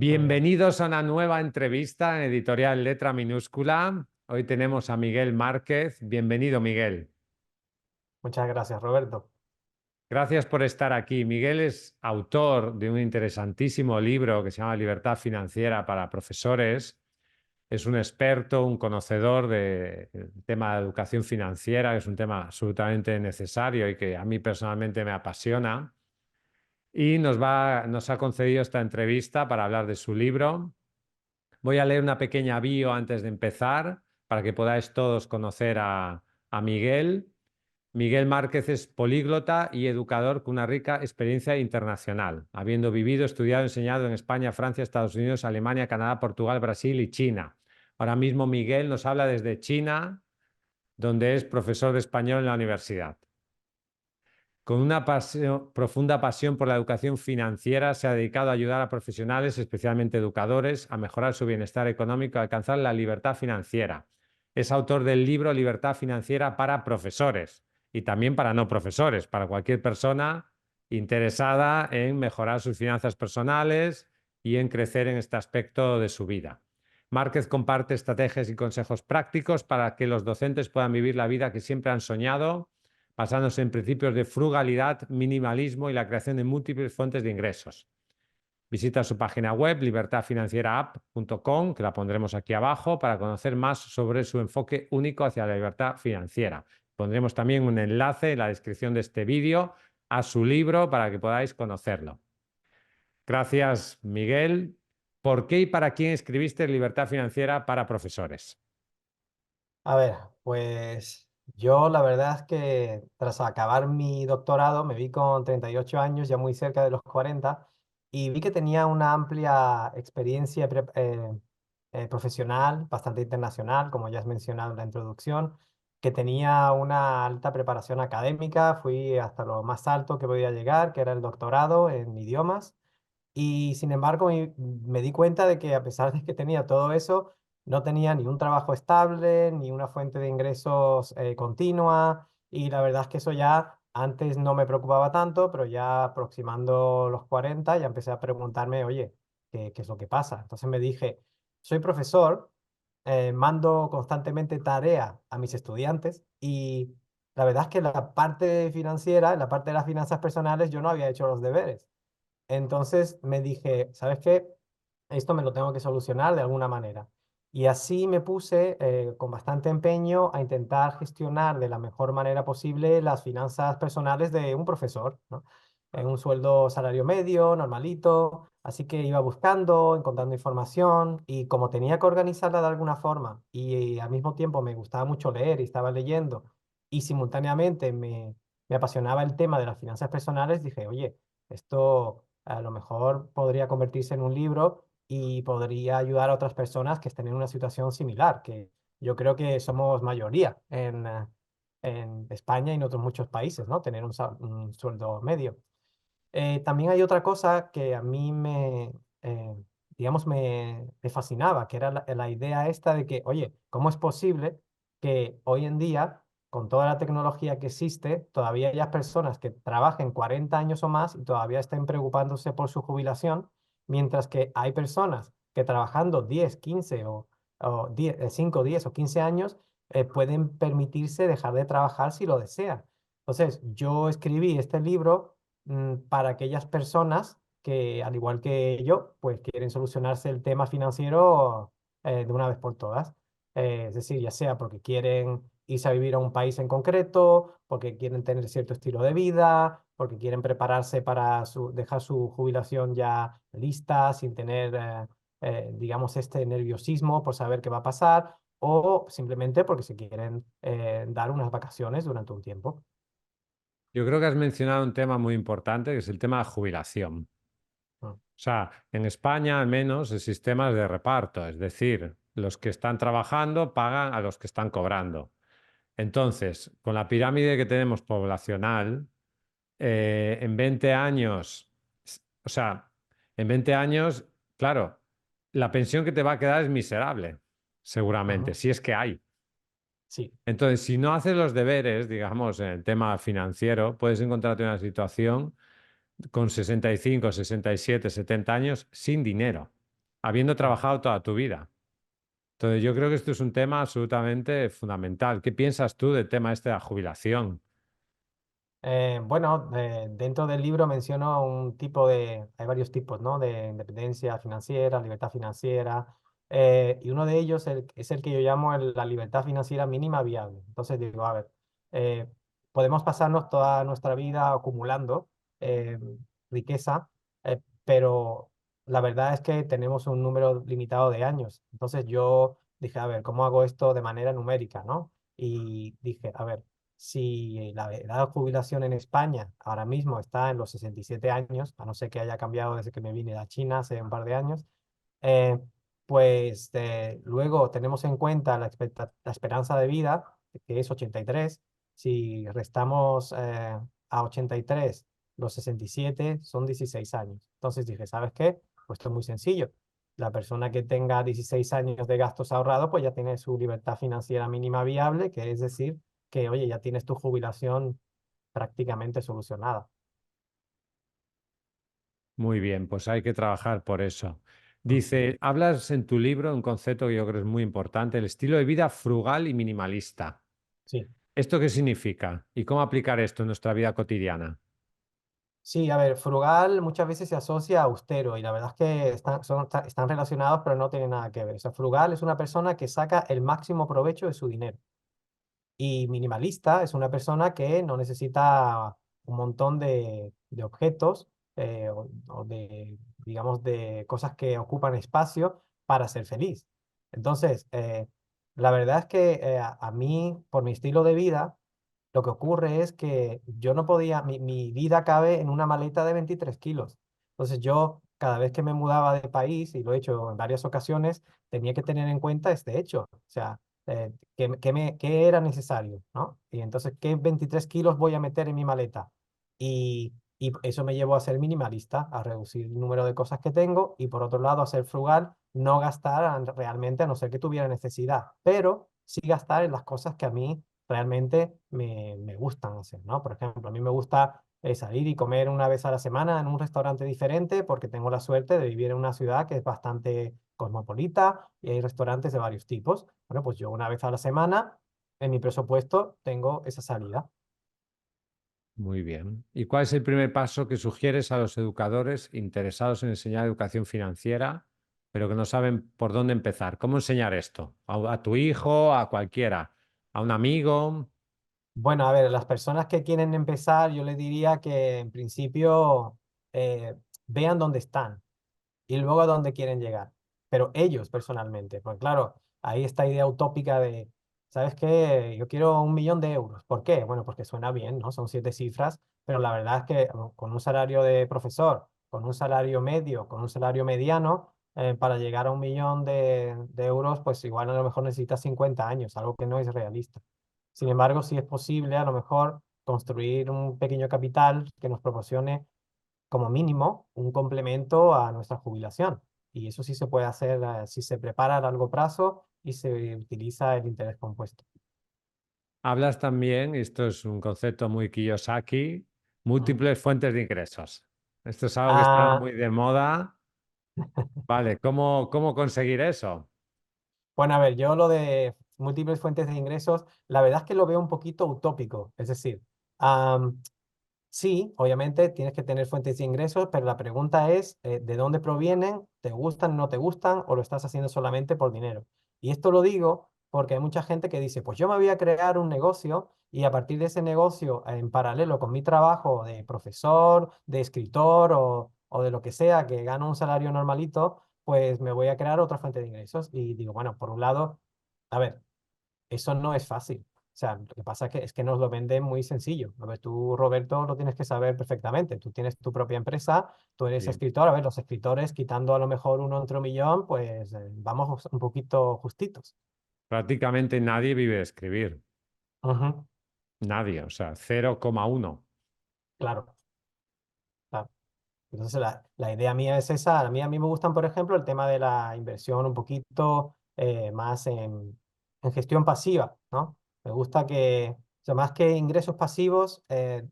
Muy bien. Bienvenidos a una nueva entrevista en Editorial Letra Minúscula. Hoy tenemos a Miguel Márquez. Bienvenido, Miguel. Muchas gracias, Roberto. Gracias por estar aquí. Miguel es autor de un interesantísimo libro que se llama Libertad Financiera para Profesores. Es un experto, un conocedor del tema de educación financiera, que es un tema absolutamente necesario y que a mí personalmente me apasiona. Y nos ha concedido esta entrevista para hablar de su libro. Voy a leer una pequeña bio antes de empezar para que podáis todos conocer a Miguel. Miguel Márquez es políglota y educador con una rica experiencia internacional, habiendo vivido, estudiado y enseñado en España, Francia, Estados Unidos, Alemania, Canadá, Portugal, Brasil y China. Ahora mismo Miguel nos habla desde China, donde es profesor de español en la universidad. Con una profunda pasión por la educación financiera, se ha dedicado a ayudar a profesionales, especialmente educadores, a mejorar su bienestar económico y a alcanzar la libertad financiera. Es autor del libro Libertad Financiera para Profesores y también para no profesores, para cualquier persona interesada en mejorar sus finanzas personales y en crecer en este aspecto de su vida. Márquez comparte estrategias y consejos prácticos para que los docentes puedan vivir la vida que siempre han soñado, basándose en principios de frugalidad, minimalismo y la creación de múltiples fuentes de ingresos. Visita su página web libertadfinancieraapp.com, que la pondremos aquí abajo, para conocer más sobre su enfoque único hacia la libertad financiera. Pondremos también un enlace en la descripción de este vídeo a su libro para que podáis conocerlo. Gracias, Miguel. ¿Por qué y para quién escribiste Libertad Financiera para Profesores? A ver, pues yo la verdad es que tras acabar mi doctorado me vi con 38 años, ya muy cerca de los 40, y vi que tenía una amplia experiencia profesional, bastante internacional, como ya has mencionado en la introducción, que tenía una alta preparación académica, fui hasta lo más alto que podía llegar, que era el doctorado en idiomas. Y sin embargo, me di cuenta de que a pesar de que tenía todo eso, no tenía ni un trabajo estable, ni una fuente de ingresos continua. Y la verdad es que eso ya antes no me preocupaba tanto, pero ya aproximando los 40 ya empecé a preguntarme, oye, ¿qué es lo que pasa? Entonces me dije, soy profesor, mando constantemente tarea a mis estudiantes y la verdad es que la parte financiera, la parte de las finanzas personales, yo no había hecho los deberes. Entonces me dije, ¿sabes qué? Esto me lo tengo que solucionar de alguna manera. Y así me puse con bastante empeño a intentar gestionar de la mejor manera posible las finanzas personales de un profesor, ¿no? En un sueldo salario medio, normalito. Así que iba buscando, encontrando información y como tenía que organizarla de alguna forma y al mismo tiempo me gustaba mucho leer y estaba leyendo y simultáneamente me apasionaba el tema de las finanzas personales, dije, oye, esto a lo mejor podría convertirse en un libro y podría ayudar a otras personas que estén en una situación similar, que yo creo que somos mayoría en España y en otros muchos países, ¿no? Tener un sueldo medio. También hay otra cosa que a mí digamos, me fascinaba, que era la idea esta de que, oye, ¿cómo es posible que hoy en día, con toda la tecnología que existe, todavía haya personas que trabajen 40 años o más y todavía estén preocupándose por su jubilación, mientras que hay personas que trabajando 10, 15 o 10, 5, 10 o 15 años pueden permitirse dejar de trabajar si lo desean? Entonces, yo escribí este libro para aquellas personas que, al igual que yo, pues quieren solucionarse el tema financiero de una vez por todas. Es decir, ya sea porque quieren irse a vivir a un país en concreto, porque quieren tener cierto estilo de vida, porque quieren prepararse para dejar su jubilación ya lista, sin tener, digamos, este nerviosismo por saber qué va a pasar, o simplemente porque se quieren dar unas vacaciones durante un tiempo. Yo creo que has mencionado un tema muy importante, que es el tema de jubilación. Mm. O sea, en España al menos el sistema es de reparto, es decir, los que están trabajando pagan a los que están cobrando. Entonces, con la pirámide que tenemos poblacional, en 20 años, o sea, en 20 años, claro, la pensión que te va a quedar es miserable, seguramente, Ujú. si es que hay. Sí. Entonces, si no haces los deberes, digamos, en el tema financiero, puedes encontrarte una situación con 65, 67, 70 años sin dinero. habiendo Claro. trabajado toda tu vida. Entonces, yo creo que esto es un tema absolutamente fundamental. ¿Qué piensas tú del tema este de la jubilación? Bueno, dentro del libro menciono un tipo hay varios tipos, ¿no? De independencia financiera, libertad financiera, y uno de ellos es el que yo llamo la libertad financiera mínima viable. Entonces digo, a ver, eh, podemos pasarnos toda nuestra vida acumulando eh, riqueza, pero la verdad es que tenemos un número limitado de años. Entonces yo dije, a ver, ¿cómo hago esto de manera numérica, ¿no? Y dije, a ver, si la edad de jubilación en España ahora mismo está en los 67 años, a no ser que haya cambiado desde que me vine a China hace un par de años, eh, pues luego tenemos en cuenta la esperanza de vida, que es 83. Si restamos a 83 los 67, son 16 años. Entonces dije, ¿sabes qué? Pues esto es muy sencillo. La persona que tenga 16 años de gastos ahorrados, pues ya tiene su libertad financiera mínima viable, que es decir, que, oye, ya tienes tu jubilación prácticamente solucionada. Muy bien, pues hay que trabajar por eso. Ujú. Dice, hablas en tu libro un concepto que yo creo es muy importante, el estilo de vida frugal y minimalista. Sí. ¿Esto qué significa? ¿Y cómo aplicar esto en nuestra vida cotidiana? Sí, a ver, frugal muchas veces se asocia a austero y la verdad es que están relacionados, pero no tienen nada que ver. O sea, frugal es una persona que saca el máximo provecho de su dinero. Y minimalista es una persona que no necesita un montón de objetos o de, digamos, de cosas que ocupan espacio para ser feliz. Entonces, la verdad es que a mí, por mi estilo de vida, lo que ocurre es que yo no podía, mi vida cabe en una maleta de 23 kilos. Entonces yo, cada vez que me mudaba de país, y lo he hecho en varias ocasiones, tenía que tener en cuenta este hecho. O sea, qué era necesario, ¿no? Y entonces, ¿qué 23 kilos voy a meter en mi maleta? Y eso me llevó a ser minimalista, a reducir el número de cosas que tengo y por otro lado a ser frugal, no gastar realmente a no ser que tuviera necesidad, pero sí gastar en las cosas que a mí realmente me gustan hacer, ¿no? Por ejemplo, a mí me gusta salir y comer una vez a la semana en un restaurante diferente porque tengo la suerte de vivir en una ciudad que es bastante cosmopolita y hay restaurantes de varios tipos. Bueno, pues yo una vez a la semana en mi presupuesto tengo esa salida. Muy bien. ¿Y cuál es el primer paso que sugieres a los educadores interesados en enseñar educación financiera, pero que no saben por dónde empezar? ¿Cómo enseñar esto? ¿A tu hijo, a cualquiera? ¿A un amigo? Bueno, a ver, las personas que quieren empezar, yo les diría que en principio vean dónde están y luego a dónde quieren llegar. Pero ellos personalmente, pues claro, ahí esta idea utópica de, ¿sabes qué? Yo quiero 1 millón de euros. ¿Por qué? Bueno, porque suena bien, ¿no? Son 7 cifras, pero la verdad es que con un salario de profesor, con un salario medio, con un salario mediano, para llegar a 1 millón de euros, pues igual a lo mejor necesitas 50 años, algo que no es realista. Sin embargo, sí es posible a lo mejor construir un pequeño capital que nos proporcione como mínimo un complemento a nuestra jubilación. Y eso sí se puede hacer si se prepara a largo plazo y se utiliza el interés compuesto. Hablas también, y esto es un concepto muy Kiyosaki, Ujú. múltiples fuentes de ingresos. Esto es algo que está Ah, muy de moda. Vale, ¿cómo conseguir eso? bueno, a ver, yo lo de múltiples fuentes de ingresos, la verdad es que lo veo un poquito utópico. Es decir, sí, obviamente tienes que tener fuentes de ingresos, pero la pregunta es, ¿de dónde provienen? ¿Te gustan, no te gustan o lo estás haciendo solamente por dinero? Y esto lo digo porque hay mucha gente que dice, pues yo me voy a crear un negocio y a partir de ese negocio, en paralelo con mi trabajo de profesor, de escritor o de lo que sea, que gano un salario normalito, pues me voy a crear otra fuente de ingresos. Y digo, bueno, por un lado, a ver, eso no es fácil. O sea, lo que pasa es que nos lo venden muy sencillo. A ver, tú, Roberto, lo tienes que saber perfectamente. Tú tienes tu propia empresa, tú eres Sí. escritor. A ver, los escritores, quitando a lo mejor uno entre 1 millón, pues vamos un poquito justitos. Prácticamente nadie vive de escribir. Ujú. Nadie, o sea, 0,1. Claro, claro. Entonces, la idea mía es esa. A mí me gustan, por ejemplo, el tema de la inversión un poquito más en gestión pasiva, ¿no? Me gusta o sea, más que ingresos pasivos,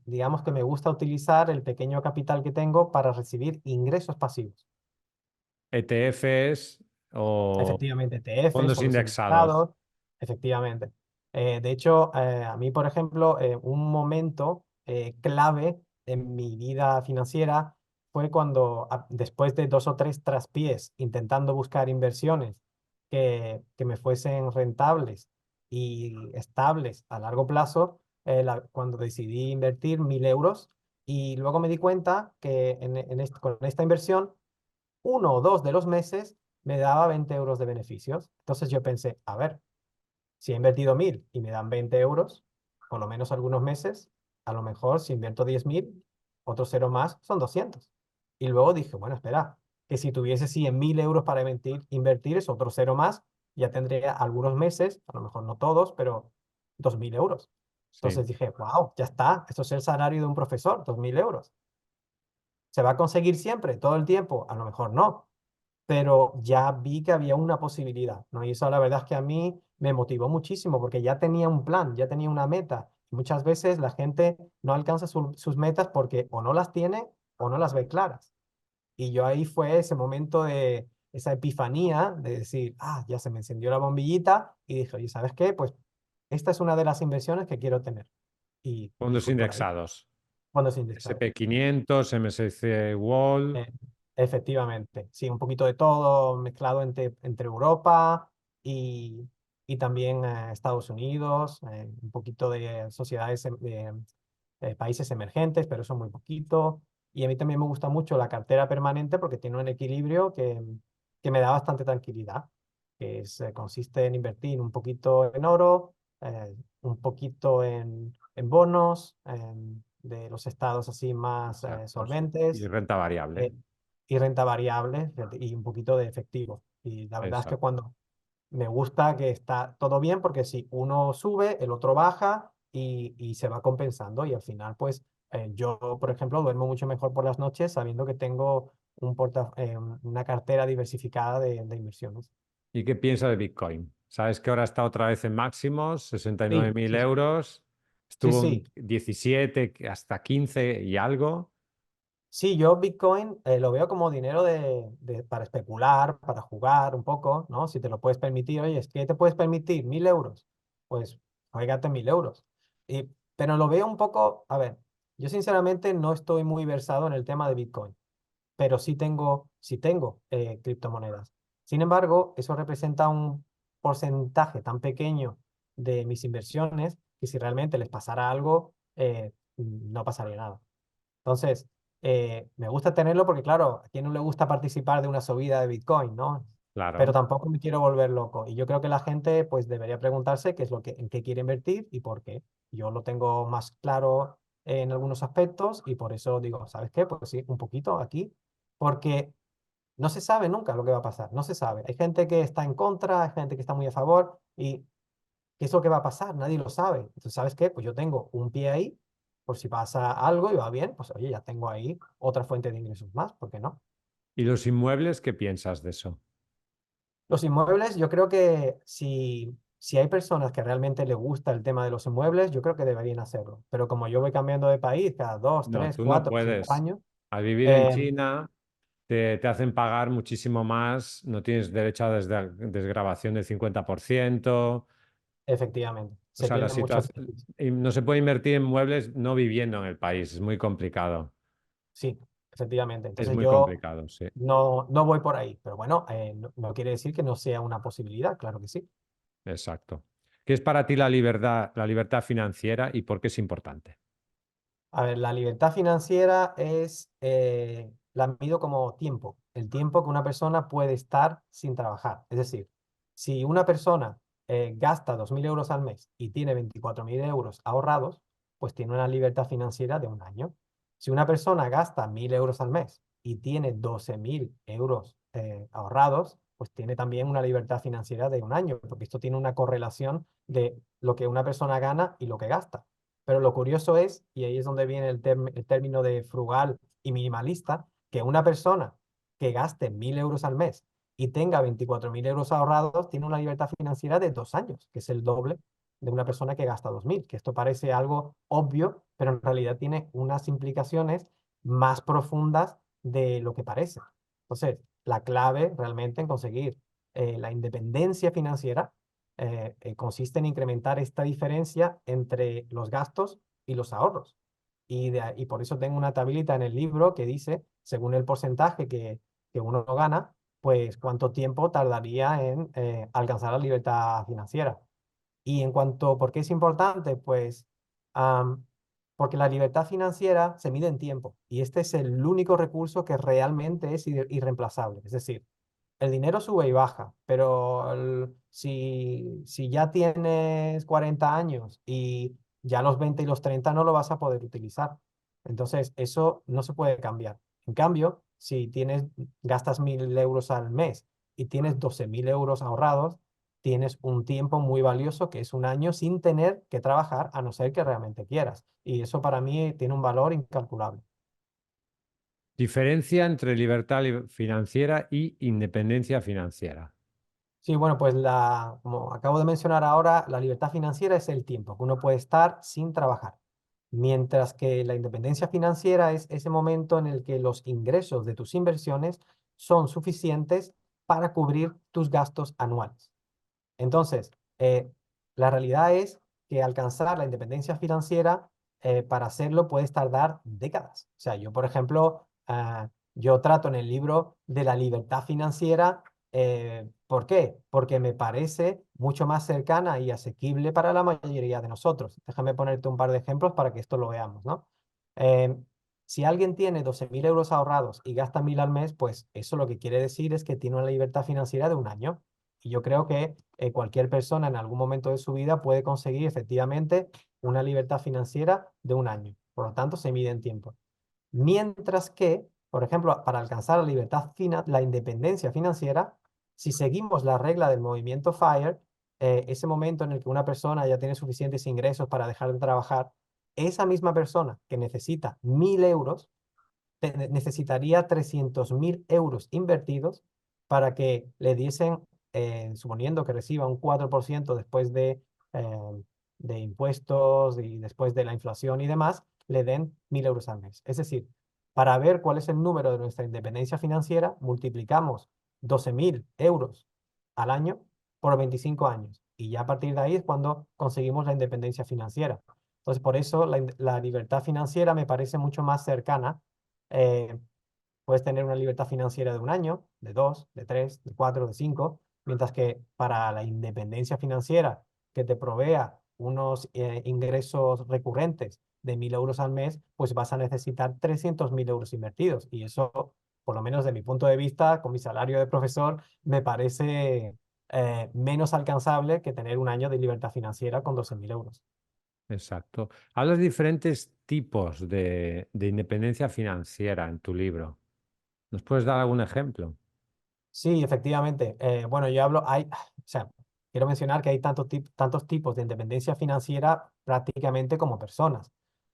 digamos que me gusta utilizar el pequeño capital que tengo para recibir ingresos pasivos. ETFs o Efectivamente, ETFs, fondos fondos indexados. indexados, efectivamente. De hecho, a mí, por ejemplo, un momento clave en mi vida financiera fue cuando, después de 2 o 3 traspiés intentando buscar inversiones que me fuesen rentables y estables a largo plazo, cuando decidí invertir 1.000 euros y luego me di cuenta que con esta inversión 1 o 2 de los meses me daba 20 euros de beneficios. Entonces yo pensé, a ver, si he invertido 1.000 y me dan 20 euros, por lo menos algunos meses, a lo mejor si invierto 10.000, otro cero más son 200. Y luego dije, bueno, espera, que si tuviese 100.000 euros para invertir es otro cero más, ya tendría algunos meses, a lo mejor no todos, pero 2.000 euros. Sí. Entonces dije, wow, ya está, esto es el salario de un profesor, 2.000 euros. ¿Se va a conseguir siempre, todo el tiempo? A lo mejor no, pero ya vi que había una posibilidad, ¿no? Y eso la verdad es que a mí me motivó muchísimo porque ya tenía un plan, ya tenía una meta. Muchas veces la gente no alcanza sus metas porque o no las tiene o no las ve claras. Y yo ahí fue ese momento de esa epifanía de decir, ya se me encendió la bombillita y dije, oye, ¿sabes qué? Pues esta es una de las inversiones que quiero tener. Y Fondos fui por ahí, indexados. cuando se indexaron. SP500, MSCI World. Eh, Efectivamente, sí, un poquito de todo mezclado entre Europa y, y también Estados Unidos, un poquito de sociedades de países emergentes, pero eso muy poquito. Y a mí también me gusta mucho la cartera permanente porque tiene un equilibrio que me da bastante tranquilidad, consiste en invertir un poquito en oro, un poquito en bonos de los estados así más Exacto, sí. Y solventes renta variable. eh, y renta variable y un poquito de efectivo. Y la verdad es que Exacto. cuando me gusta que está todo bien porque si uno sube, el otro baja y se va compensando y al final pues yo, por ejemplo, duermo mucho mejor por las noches sabiendo que tengo una cartera diversificada de inversiones. ¿Y qué piensas de Bitcoin? Sabes que ahora está otra vez en máximos, sesenta y nueve Sí, mil sí, euros. sí, Estuvo en sí. 17 hasta 15 y algo. Sí, yo Bitcoin lo veo como dinero para especular, para jugar un poco, ¿no? Si te lo puedes permitir, oye, ¿es que te puedes permitir 1.000 euros? Pues juégate 1.000 euros. Y, pero lo veo un poco, a ver, yo sinceramente no estoy muy versado en el tema de Bitcoin, pero sí tengo criptomonedas. Sin embargo, eso representa un porcentaje tan pequeño de mis inversiones que si realmente les pasara algo, no pasaría nada. Entonces, me gusta tenerlo porque, claro, a quién no le gusta participar de una subida de Bitcoin, ¿no? Pero Claro. tampoco me quiero volver loco. Y yo creo que la gente, pues, debería preguntarse qué es en qué quiere invertir y por qué. Yo lo tengo más claro en algunos aspectos y por eso digo, ¿sabes qué? Pues sí, un poquito aquí, porque no se sabe nunca lo que va a pasar, no se sabe. Hay gente que está en contra, hay gente que está muy a favor y ¿qué es lo que va a pasar? Nadie lo sabe. Entonces, ¿sabes qué? Pues yo tengo un pie ahí, por si pasa algo y va bien, pues oye, ya tengo ahí otra fuente de ingresos más, ¿por qué no? ¿Y los inmuebles, qué piensas de eso? Los inmuebles, yo creo que si hay personas que realmente les gusta el tema de los inmuebles, yo creo que deberían hacerlo. Pero como yo voy cambiando de país cada dos, No, tres, tú no cuatro, 5 puedes. años, Al vivir en eh, China, te hacen pagar muchísimo más, no tienes derecho a desgravación del 50%. efectivamente, O se sea, la pierde mucho situación, beneficio. no se puede invertir en muebles no viviendo en el país, es muy complicado. Sí, efectivamente. Es Entonces muy yo complicado, sí, no voy por ahí, pero bueno, no quiere decir que no sea una posibilidad, claro que sí. exacto. ¿Qué es para ti la libertad financiera y por qué es importante? A ver, la libertad financiera la mido como tiempo, el tiempo que una persona puede estar sin trabajar. Es decir, si una persona gasta 2.000 euros al mes y tiene 24.000 euros ahorrados, pues tiene una libertad financiera de un año. Si una persona gasta 1.000 euros al mes y tiene 12.000 euros ahorrados, pues tiene también una libertad financiera de un año, porque esto tiene una correlación de lo que una persona gana y lo que gasta. Pero lo curioso es, y ahí es donde viene el término de frugal y minimalista, que una persona que gaste 1.000 euros al mes y tenga 24.000 euros ahorrados, tiene una libertad financiera de 2 años, que es el doble de una persona que gasta 2.000, que esto parece algo obvio, pero en realidad tiene unas implicaciones más profundas de lo que parece. Entonces, la clave realmente en conseguir la independencia financiera. Consiste en incrementar esta diferencia entre los gastos y los ahorros. Y por eso tengo una tablita en el libro que dice, según el porcentaje que uno gana, pues cuánto tiempo tardaría en alcanzar la libertad financiera. Y en cuanto, ¿por qué es importante? Pues am, porque la libertad financiera se mide en tiempo y este es el único recurso que realmente es irreemplazable. Es decir, el dinero sube y baja, pero si ya tienes 40 años y ya los 20 y los 30 no lo vas a poder utilizar. Entonces, eso no se puede cambiar. En cambio, si gastas 1.000 euros al mes y tienes 12.000 euros ahorrados, tienes un tiempo muy valioso que es un año sin tener que trabajar a no ser que realmente quieras. Y eso para mí tiene un valor incalculable. Diferencia entre libertad financiera y independencia financiera. Sí, bueno, pues como acabo de mencionar ahora, la libertad financiera es el tiempo que uno puede estar sin trabajar, mientras que la independencia financiera es ese momento en el que los ingresos de tus inversiones son suficientes para cubrir tus gastos anuales. Entonces, la realidad es que alcanzar la independencia financiera, para hacerlo puedes tardar décadas. O sea, yo, por ejemplo, yo trato en el libro de la libertad financiera. ¿Por qué? Porque me parece mucho más cercana y asequible para la mayoría de nosotros. Déjame ponerte un par de ejemplos para que esto lo veamos, ¿no? Eh, si alguien tiene 12.000 euros ahorrados y gasta 1.000 al mes, pues eso lo que quiere decir es que tiene una libertad financiera de un año. Y yo creo que cualquier persona en algún momento de su vida puede conseguir efectivamente una libertad financiera de un año. Por lo tanto, se mide en tiempo. Mientras que, por ejemplo, para alcanzar la independencia financiera, si seguimos la regla del movimiento FIRE, ese momento en el que una persona ya tiene suficientes ingresos para dejar de trabajar, esa misma persona que necesita 1.000 euros necesitaría 300.000 euros invertidos para que le diesen, suponiendo que reciba un 4% después de impuestos y después de la inflación y demás, le den 1.000 euros al mes. Es decir, para ver cuál es el número de nuestra independencia financiera, multiplicamos 12.000 euros al año por 25 años. Y ya a partir de ahí es cuando conseguimos la independencia financiera. Entonces, por eso la libertad financiera me parece mucho más cercana. eh, Puedes tener una libertad financiera de un año, de dos, de tres, de cuatro, de cinco, mientras que para la independencia financiera que te provea unos ingresos recurrentes de 1.000 euros al mes, pues vas a necesitar 300.000 euros invertidos. Y eso, por lo menos de mi punto de vista, con mi salario de profesor, me parece menos alcanzable que tener un año de libertad financiera con 12.000 euros. Exacto. Hablas de diferentes tipos de independencia financiera en tu libro. ¿Nos puedes dar algún ejemplo? Sí, efectivamente. Bueno, yo hablo, o sea, quiero mencionar que hay tantos tipos de independencia financiera prácticamente como personas.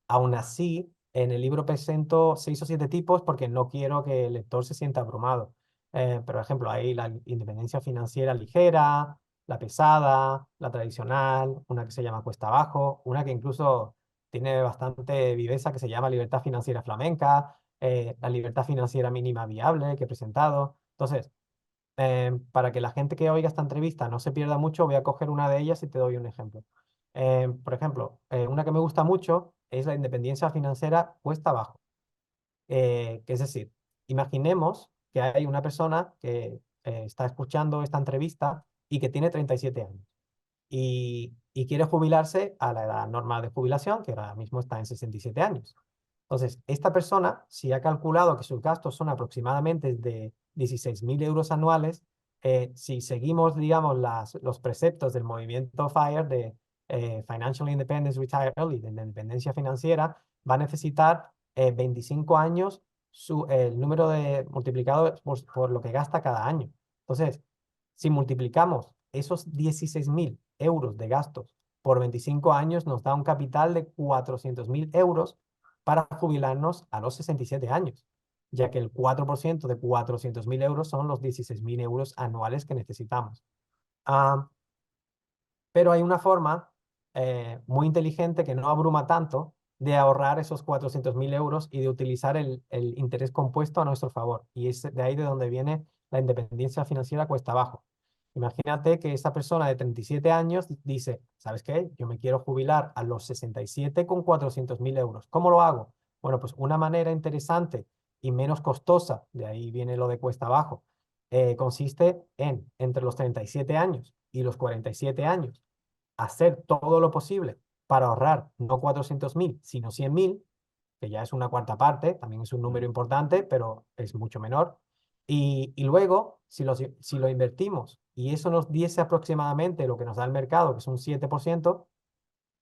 Aún así, en el libro presento 6 o 7 tipos porque no quiero que el lector se sienta abrumado. Por ejemplo, hay la independencia financiera ligera, la pesada, la tradicional, una que se llama cuesta abajo, una que incluso tiene bastante viveza que se llama libertad financiera flamenca, la libertad financiera mínima viable que he presentado. Entonces, para que la gente que oiga esta entrevista no se pierda mucho, voy a coger una de ellas y te doy un ejemplo. Por ejemplo, una que me gusta mucho es la independencia financiera cuesta abajo. Que es decir, imaginemos que hay una persona que está escuchando esta entrevista y que tiene 37 años y quiere jubilarse a la edad normal de jubilación, que ahora mismo está en 67 años. Entonces, esta persona, si ha calculado que sus gastos son aproximadamente de 16.000 euros anuales, si seguimos, digamos, los preceptos del movimiento FIRE de Financial Independence Retire Early, de la independencia financiera, va a necesitar 25 años el número de multiplicado por lo que gasta cada año. Entonces, si multiplicamos esos 16.000 euros de gastos por 25 años, nos da un capital de 400.000 euros para jubilarnos a los 67 años, ya que el 4% de 400.000 euros son los 16.000 euros anuales que necesitamos. Ah, pero hay una forma muy inteligente que no abruma tanto de ahorrar esos 400.000 euros y de utilizar el interés compuesto a nuestro favor. Y es de ahí de donde viene la independencia financiera cuesta abajo. Imagínate que esa persona de 37 años dice, ¿sabes qué? Yo me quiero jubilar a los 67 con 400.000 euros. ¿Cómo lo hago? Bueno, pues una manera interesante y menos costosa, de ahí viene lo de cuesta abajo, consiste en, entre los 37 años y los 47 años, hacer todo lo posible para ahorrar no 400.000, sino 100.000, que ya es una cuarta parte, también es un número importante, pero es mucho menor. Y luego, si lo invertimos y eso nos diese aproximadamente lo que nos da el mercado, que es un 7%,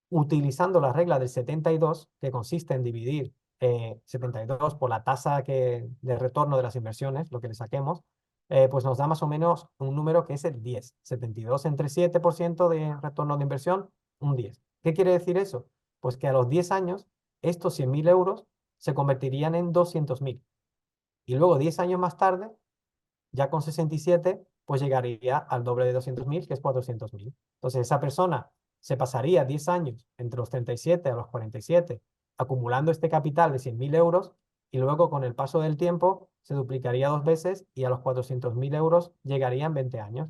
utilizando la regla del 72, que consiste en dividir 72 por la tasa de retorno de las inversiones, lo que le saquemos, pues nos da más o menos un número que es el 10. 72 entre 7% de retorno de inversión, un 10. ¿Qué quiere decir eso? Pues que a los 10 años, estos 100.000 euros se convertirían en 200.000. Y luego, 10 años más tarde, ya con 67, pues llegaría al doble de 200.000, que es 400.000. Entonces, esa persona se pasaría 10 años entre los 37 a los 47, acumulando este capital de 100.000 euros, y luego con el paso del tiempo se duplicaría 2 veces y a los 400.000 euros llegaría en 20 años.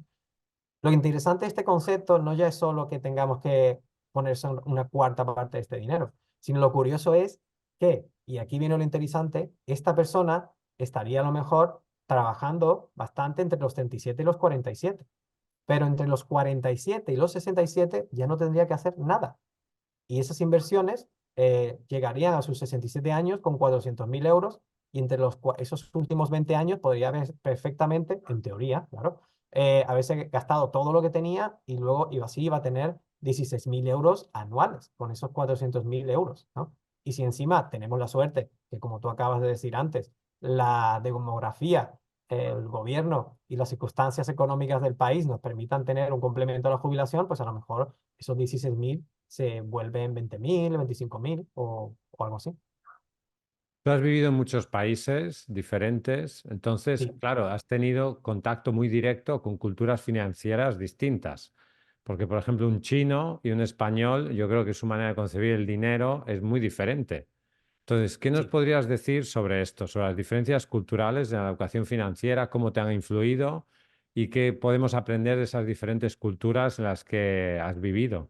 Lo interesante de este concepto no ya es solo que tengamos que ponerse una cuarta parte de este dinero, sino lo curioso es que, y aquí viene lo interesante, esta persona estaría a lo mejor trabajando bastante entre los 37 y los 47, pero entre los 47 y los 67 ya no tendría que hacer nada. Y esas inversiones llegarían a sus 67 años con 400.000 euros, y entre esos últimos 20 años podría haber perfectamente, en teoría, claro, haberse gastado todo lo que tenía y luego iba a tener 16.000 euros anuales con esos 400.000 euros, ¿no? Y si encima tenemos la suerte, que como tú acabas de decir antes, la demografía, el gobierno y las circunstancias económicas del país nos permitan tener un complemento a la jubilación, pues a lo mejor esos 16.000 se vuelven 20.000, 25.000 o algo así. Tú has vivido en muchos países diferentes, entonces, Sí, claro, has tenido contacto muy directo con culturas financieras distintas. Porque, por ejemplo, un chino y un español, yo creo que su manera de concebir el dinero es muy diferente. Entonces, ¿qué nos sí. podrías decir sobre esto, sobre las diferencias culturales de la educación financiera, cómo te han influido y qué podemos aprender de esas diferentes culturas en las que has vivido?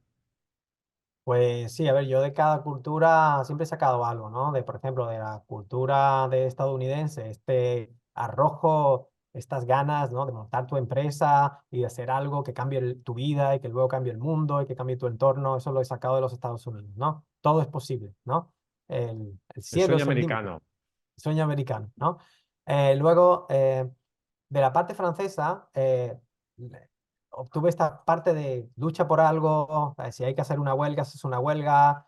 Pues sí, a ver, yo de cada cultura siempre he sacado algo, ¿no? Por ejemplo, de la cultura de estadounidense, este arrojo, estas ganas, ¿no? De montar tu empresa y de hacer algo que cambie tu vida y que luego cambie el mundo y que cambie tu entorno, eso lo he sacado de los Estados Unidos, ¿no? Todo es posible, ¿no? El El cielo sueño es el límite, americano. sueño americano, ¿no? Luego, de la parte francesa, obtuve esta parte de lucha por algo, si hay que hacer una huelga, haces una huelga,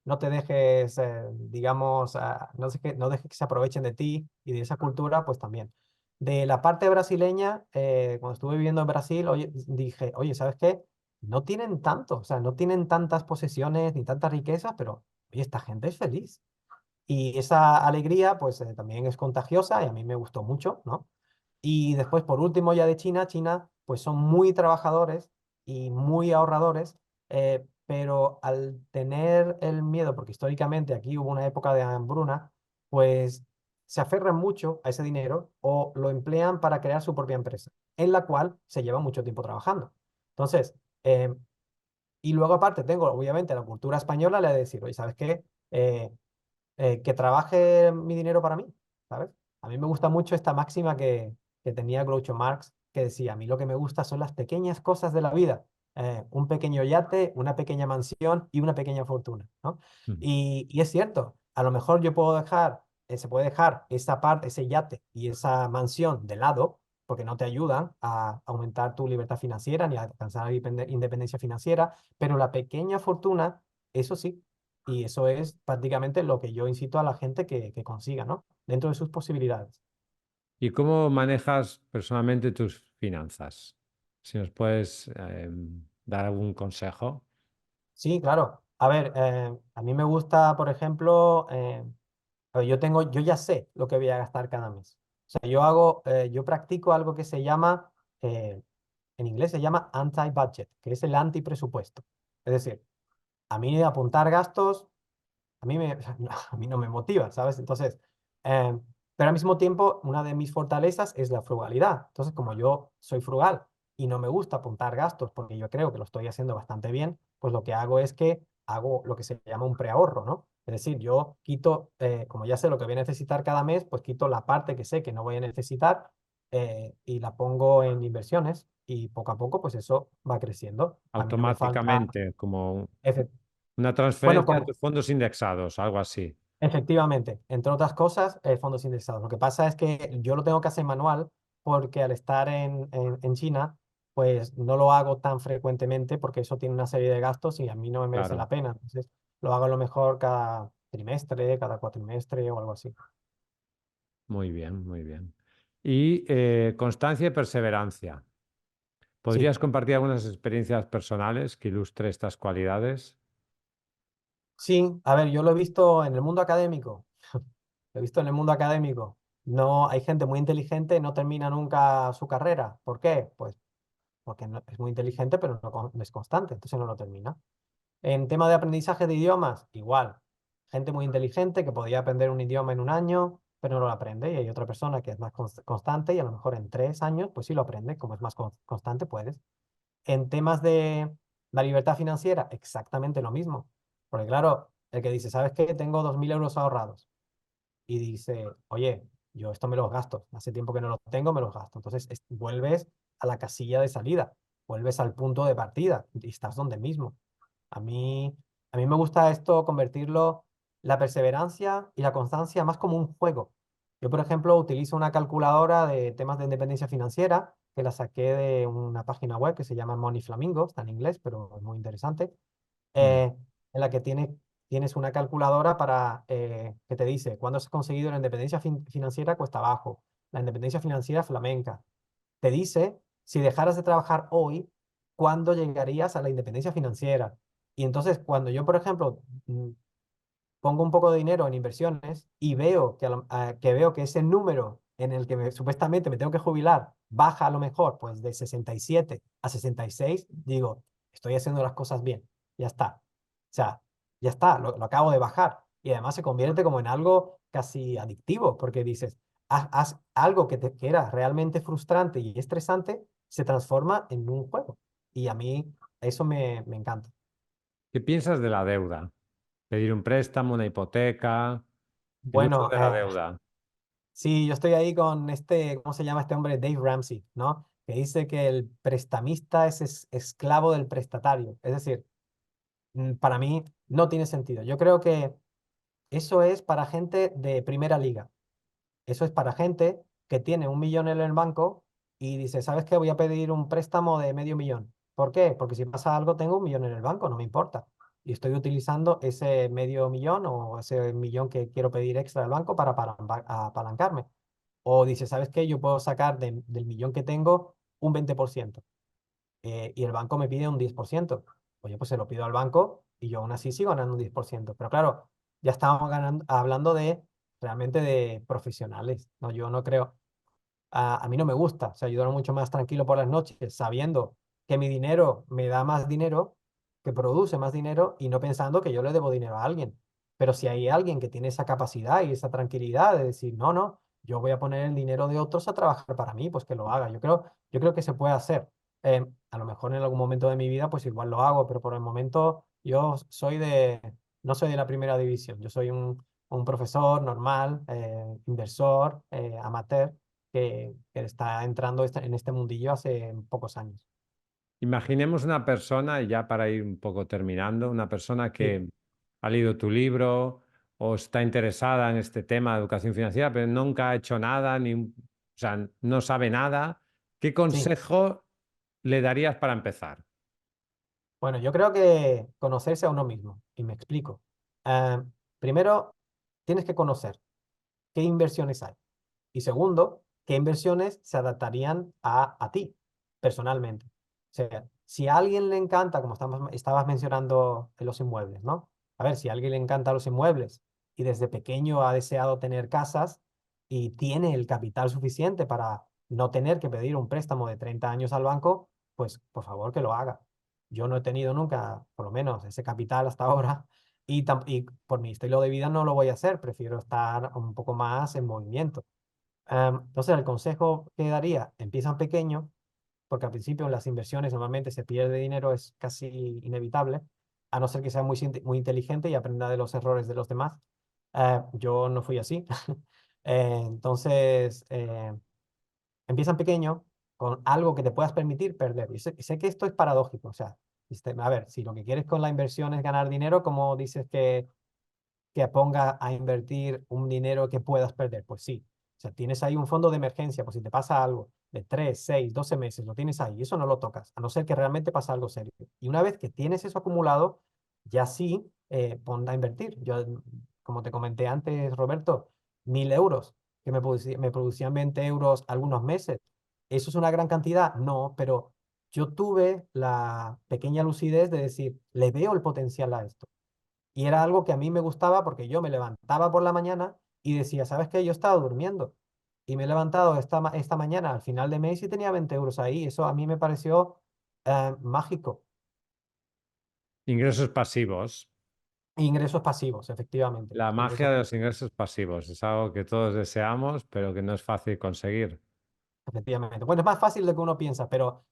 no te dejes, digamos, no dejes que se aprovechen de ti y de esa cultura, pues también. De la parte brasileña, cuando estuve viviendo en Brasil, oye, dije, oye, ¿sabes qué? No tienen tanto, o sea, no tienen tantas posesiones ni tantas riquezas, pero, oye, esta gente es feliz. Y esa alegría, pues también es contagiosa y a mí me gustó mucho, ¿no? Y después, por último, ya de China, China, pues son muy trabajadores y muy ahorradores, pero al tener el miedo, porque históricamente aquí hubo una época de hambruna, pues se aferran mucho a ese dinero o lo emplean para crear su propia empresa, en la cual se lleva mucho tiempo trabajando. Entonces, y luego aparte tengo, obviamente, la cultura española, le de decir, oye, ¿sabes qué? Que trabaje mi dinero para mí, ¿sabes? A mí me gusta mucho esta máxima que tenía Groucho Marx, que decía, a mí lo que me gusta son las pequeñas cosas de la vida. Un pequeño yate, una pequeña mansión y una pequeña fortuna, ¿no? Mm. Y es cierto, a lo mejor yo puedo dejar, se puede dejar esa parte, ese yate y esa mansión de lado, porque no te ayudan a aumentar tu libertad financiera ni a alcanzar la independencia financiera, pero la pequeña fortuna, eso sí, y eso es prácticamente lo que yo incito a la gente que consiga, ¿no? Dentro de sus posibilidades. ¿Y cómo manejas personalmente tus finanzas? Si nos puedes dar algún consejo. Sí, claro. A ver, a mí me gusta, por ejemplo, a ver, yo ya sé lo que voy a gastar cada mes. O sea, yo practico algo que se llama, eh, en inglés se llama anti-budget, que es el antipresupuesto. Es decir, a mí apuntar gastos a mí, a mí no me motiva, ¿sabes? Entonces, eh, Pero al mismo tiempo, una de mis fortalezas es la frugalidad. Entonces, como yo soy frugal y no me gusta apuntar gastos porque yo creo que lo estoy haciendo bastante bien, pues lo que hago es que hago lo que se llama un preahorro, ¿no? Es decir, yo quito, como ya sé lo que voy a necesitar cada mes, pues quito la parte que sé que no voy a necesitar y la pongo en inversiones y poco a poco, pues eso va creciendo. A mí no me falta, Automáticamente, como efe- una bueno, transferencia a como, tus fondos indexados, algo así. efectivamente, entre otras cosas, fondos indexados. Lo que pasa es que yo lo tengo que hacer manual porque al estar en China, pues no lo hago tan frecuentemente porque eso tiene una serie de gastos y a mí no me merece Claro, la pena. Entonces, lo hago a lo mejor cada trimestre, cada cuatrimestre o algo así. muy bien, muy bien. Y constancia y perseverancia. Sí, ¿Podrías compartir algunas experiencias personales que ilustre estas cualidades? sí, a ver, yo lo he visto en el mundo académico. Lo he visto en el mundo académico. No, hay gente muy inteligente, no termina nunca su carrera. ¿Por qué? Pues porque es muy inteligente, pero no es constante, entonces no lo termina. En tema de aprendizaje de idiomas, igual. Gente muy inteligente que podía aprender un idioma en un año, pero no lo aprende. Y hay otra persona que es más constante y a lo mejor en 3 años, pues sí lo aprende. Como es más constante, puedes. En temas de la libertad financiera, exactamente lo mismo. Porque claro, el que dice, ¿sabes qué? Tengo 2.000 euros ahorrados. Y dice, oye, yo esto me los gasto. Hace tiempo que no los tengo, me los gasto. Entonces vuelves a la casilla de salida, vuelves al punto de partida y estás donde mismo. A mí, a mí me gusta esto, convertirlo, la perseverancia y la constancia más como un juego. Yo, por ejemplo, utilizo una calculadora de temas de independencia financiera que la saqué de una página web que se llama Money Flamingo, está en inglés, pero es muy interesante, Mm. en la que tienes una calculadora para que te dice cuándo has conseguido la independencia financiera cuesta abajo, la independencia financiera flamenca. Te dice si dejaras de trabajar hoy, cuándo llegarías a la independencia financiera. Y entonces, cuando yo, por ejemplo, pongo un poco de dinero en inversiones y veo que veo que ese número en el que supuestamente me tengo que jubilar baja a lo mejor pues de 67 a 66, digo, estoy haciendo las cosas bien, ya está. O sea, ya está, lo acabo de bajar. Y además se convierte como en algo casi adictivo, porque dices, haz algo que era realmente frustrante y estresante, se transforma en un juego. Y a mí eso me encanta. ¿Qué piensas de la deuda? Pedir un préstamo, una hipoteca, el uso Bueno, de la deuda. sí, yo estoy ahí con este, ¿cómo se llama este hombre? Dave Ramsey, ¿no? Que dice que el prestamista es esclavo del prestatario. Es decir, para mí no tiene sentido. Yo creo que eso es para gente de primera liga. Eso es para gente que tiene 1 millón en el banco y dice, ¿sabes qué? Voy a pedir un préstamo de medio millón. ¿Por qué? Porque si pasa algo, tengo 1 millón en el banco, no me importa. Y estoy utilizando ese medio millón o ese millón que quiero pedir extra del banco para apalancarme. O dice, ¿sabes qué? Yo puedo sacar del millón que tengo un 20% y el banco me pide un 10%. Oye, pues se lo pido al banco y yo aún así sigo ganando un 10%. Pero claro, ya estamos hablando de realmente de profesionales, ¿no? Yo no creo, a mí no me gusta, o sea, yo duermo mucho más tranquilo por las noches sabiendo que mi dinero me da más dinero, que produce más dinero y no pensando que yo le debo dinero a alguien. Pero si hay alguien que tiene esa capacidad y esa tranquilidad de decir, no, no, yo voy a poner el dinero de otros a trabajar para mí, pues que lo haga. Yo creo que se puede hacer. A lo mejor en algún momento de mi vida, pues igual lo hago, pero por el momento yo no soy de la primera división, yo soy un profesor normal, inversor, amateur que está entrando en este mundillo hace pocos años. Imaginemos una persona, y ya para ir un poco terminando, una persona Sí, que ha leído tu libro o está interesada en este tema de educación financiera, pero nunca ha hecho nada, o sea, no sabe nada. ¿Qué sí. consejo le darías para empezar? Bueno, yo creo que conocerse a uno mismo, y me explico. Ah, primero, tienes que conocer qué inversiones hay. Y segundo, qué inversiones se adaptarían a ti personalmente. O sea, si a alguien le encanta, como estabas mencionando en los inmuebles, ¿no? A ver, si a alguien le encanta los inmuebles y desde pequeño ha deseado tener casas y tiene el capital suficiente para no tener que pedir un préstamo de 30 años al banco, pues por favor que lo haga. Yo no he tenido nunca, por lo menos, ese capital hasta ahora y por mi estilo de vida no lo voy a hacer, prefiero estar un poco más en movimiento. Entonces, el consejo que daría, empiezan pequeño, porque al principio en las inversiones normalmente se pierde dinero, es casi inevitable, a no ser que sea muy inteligente y aprenda de los errores de los demás. Yo no fui así. Entonces, empiezan pequeño con algo que te puedas permitir perder. Y sé que esto es paradójico. O sea, a ver, si lo que quieres con la inversión es ganar dinero, ¿cómo dices que ponga a invertir un dinero que puedas perder? Pues sí. O sea, tienes ahí un fondo de emergencia, pues si te pasa algo de 3 6 12 meses, lo tienes ahí, eso no lo tocas, a no ser que realmente pase algo serio. Y una vez que tienes eso acumulado, ya sí, pon a invertir. Yo, como te comenté antes, Roberto, 1.000 euros, que me producían 20 euros algunos meses. ¿Eso es una gran cantidad? No, pero yo tuve la pequeña lucidez de decir, le veo el potencial a esto. Y era algo que a mí me gustaba porque yo me levantaba por la mañana y decía, ¿sabes qué? Yo estaba durmiendo y me he levantado esta mañana al final de mes y tenía 20 euros ahí. Eso a mí me pareció mágico. Ingresos pasivos. Ingresos pasivos, efectivamente. La magia Ingresos, de los ingresos pasivos es algo que todos deseamos, pero que no es fácil conseguir. efectivamente. Bueno, es más fácil de lo que uno piensa, pero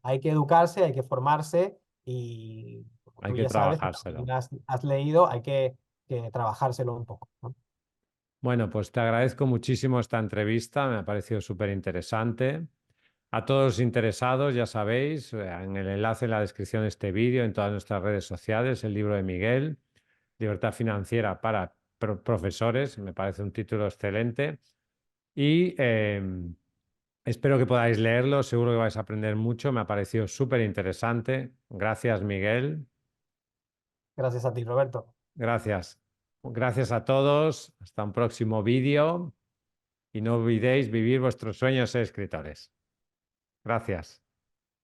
hay que educarse, hay que formarse y como Hay tú que ya sabes, que también trabajárselo. has leído, hay que trabajárselo un poco, ¿no? Bueno, pues te agradezco muchísimo esta entrevista, me ha parecido súper interesante. A todos los interesados, ya sabéis, en el enlace en la descripción de este vídeo, en todas nuestras redes sociales, el libro de Miguel, Libertad Financiera para Profesores, me parece un título excelente. Y espero que podáis leerlo, seguro que vais a aprender mucho, me ha parecido súper interesante. Gracias, Miguel. Gracias a ti, Roberto. Gracias. Gracias a todos. Hasta un próximo vídeo. Y no olvidéis vivir vuestros sueños, ser escritores. Gracias.